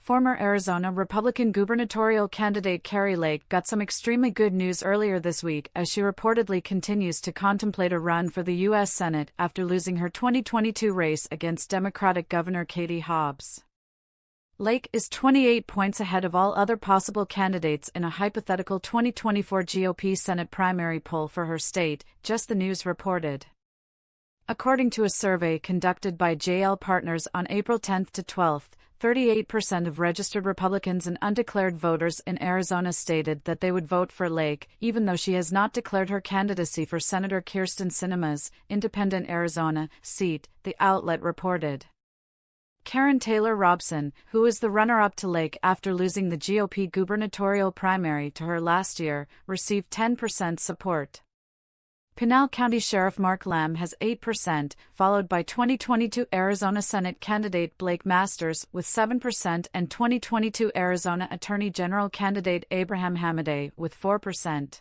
Former Arizona Republican gubernatorial candidate Kari Lake got some extremely good news earlier this week as she reportedly continues to contemplate a run for the U.S. Senate after losing her 2022 race against Democratic Governor Katie Hobbs. Lake is 28 points ahead of all other possible candidates in a hypothetical 2024 GOP Senate primary poll for her state, Just the News reported. According to a survey conducted by JL Partners on April 10 to 12, 38% of registered Republicans and undeclared voters in Arizona stated that they would vote for Lake, even though she has not declared her candidacy for Senator Kyrsten Sinema's independent Arizona seat, the outlet reported. Karen Taylor Robson, who is the runner-up to Lake after losing the GOP gubernatorial primary to her last year, received 10% support. Pinal County Sheriff Mark Lamb has 8%, followed by 2022 Arizona Senate candidate Blake Masters with 7% and 2022 Arizona Attorney General candidate Abraham Hamadeh with 4%.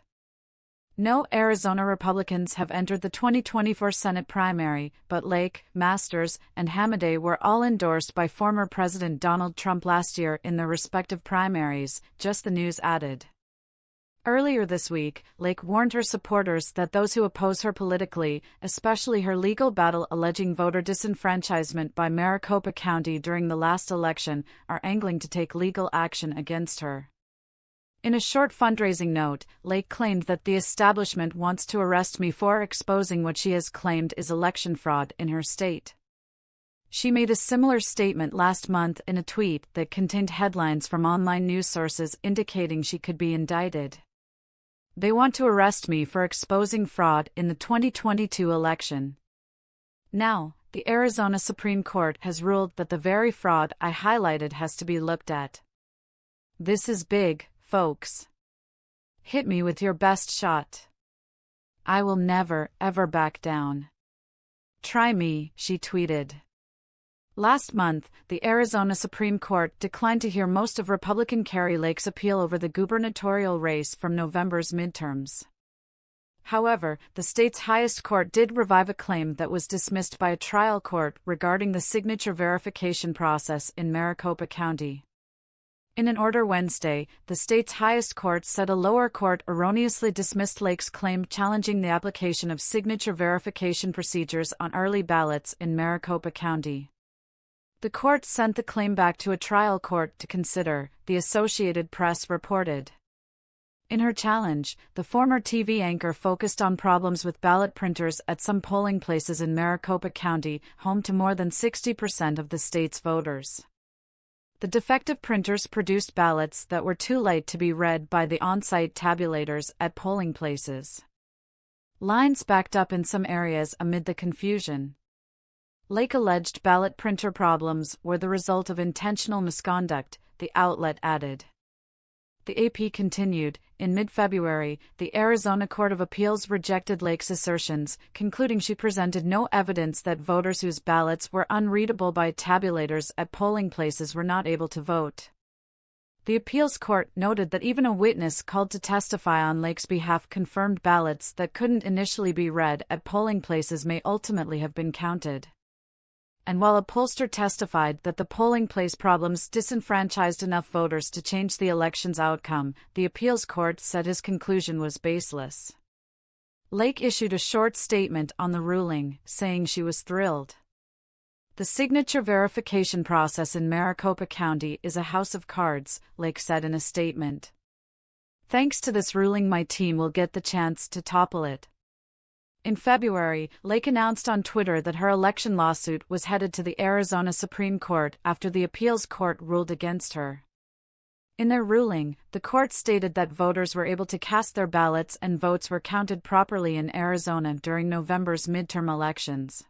No Arizona Republicans have entered the 2024 Senate primary, but Lake, Masters, and Hamadeh were all endorsed by former President Donald Trump last year in their respective primaries, Just the News added. Earlier this week, Lake warned her supporters that those who oppose her politically, especially her legal battle alleging voter disenfranchisement by Maricopa County during the last election, are angling to take legal action against her. In a short fundraising note, Lake claimed that the establishment wants to arrest me for exposing what she has claimed is election fraud in her state. She made a similar statement last month in a tweet that contained headlines from online news sources indicating she could be indicted. They want to arrest me for exposing fraud in the 2022 election. Now, the Arizona Supreme Court has ruled that the very fraud I highlighted has to be looked at. This is big, folks. Hit me with your best shot. I will never, ever back down. Try me, she tweeted. Last month, the Arizona Supreme Court declined to hear most of Republican Kari Lake's appeal over the gubernatorial race from November's midterms. However, the state's highest court did revive a claim that was dismissed by a trial court regarding the signature verification process in Maricopa County. In an order Wednesday, the state's highest court said a lower court erroneously dismissed Lake's claim challenging the application of signature verification procedures on early ballots in Maricopa County. The court sent the claim back to a trial court to consider, the Associated Press reported. In her challenge, the former TV anchor focused on problems with ballot printers at some polling places in Maricopa County, home to more than 60% of the state's voters. The defective printers produced ballots that were too late to be read by the on-site tabulators at polling places. Lines backed up in some areas amid the confusion. Lake alleged ballot printer problems were the result of intentional misconduct, the outlet added. The AP continued, in mid-February, the Arizona Court of Appeals rejected Lake's assertions, concluding she presented no evidence that voters whose ballots were unreadable by tabulators at polling places were not able to vote. The appeals court noted that even a witness called to testify on Lake's behalf confirmed ballots that couldn't initially be read at polling places may ultimately have been counted. And while a pollster testified that the polling place problems disenfranchised enough voters to change the election's outcome, the appeals court said his conclusion was baseless. Lake issued a short statement on the ruling, saying she was thrilled. The signature verification process in Maricopa County is a house of cards, Lake said in a statement. Thanks to this ruling, my team will get the chance to topple it. In February, Lake announced on Twitter that her election lawsuit was headed to the Arizona Supreme Court after the appeals court ruled against her. In their ruling, the court stated that voters were able to cast their ballots and votes were counted properly in Arizona during November's midterm elections.